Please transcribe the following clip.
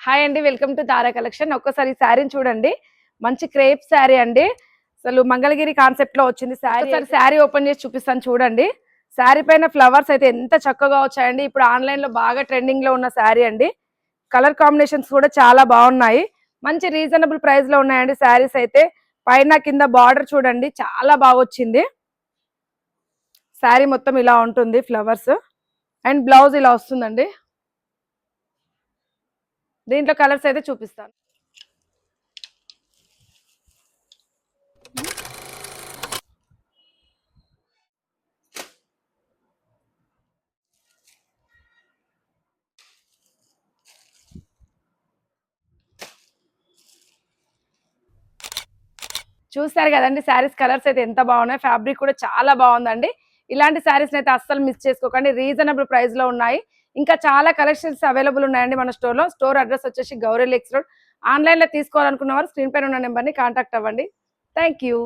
Hi అండి, welcome to Tara collection. ఒక్కసారి శారీని చూడండి, మంచి క్రేప్ శారీ అండి. అసలు మంగళగిరి కాన్సెప్ట్ లో వచ్చింది శారీ. శారీ ఓపెన్ చేసి చూపిస్తాను చూడండి. శారీ పైన ఫ్లవర్స్ అయితే ఎంత చక్కగా వచ్చాయండి. ఇప్పుడు ఆన్లైన్ లో బాగా ట్రెండింగ్ లో ఉన్న శారీ అండి. కలర్ కాంబినేషన్స్ కూడా చాలా బాగున్నాయి. మంచి రీజనబుల్ ప్రైస్ లో ఉన్నాయండి శారీస్ అయితే. పైన కింద బార్డర్ చూడండి, చాలా బాగా వచ్చింది. శారీ మొత్తం ఇలా ఉంటుంది, ఫ్లవర్స్ అండ్ బ్లౌజ్ ఇలా వస్తుందండి. దీంట్లో కలర్స్ అయితే చూపిస్తాను. చూస్తారు కదండి, శారీస్ కలర్స్ అయితే ఎంత బాగున్నాయి. ఫ్యాబ్రిక్ కూడా చాలా బాగుందండి. ఇలాంటి శారీస్ అయితే అస్సలు మిస్ చేసుకోకండి, రీజనబుల్ ప్రైస్ లో ఉన్నాయి. ఇంకా చాలా కలెక్షన్స్ అవైలబుల్ ఉన్నాయండి మన స్టోర్ లో. స్టోర్ అడ్రస్ వచ్చేసి గౌరీ లేక్స్ రోడ్. ఆన్లైన్ లో తీసుకోవాలనుకున్న వారు స్క్రీన్ పైన ఉన్న నెంబర్ ని కాంటాక్ట్ అవ్వండి. Thank you.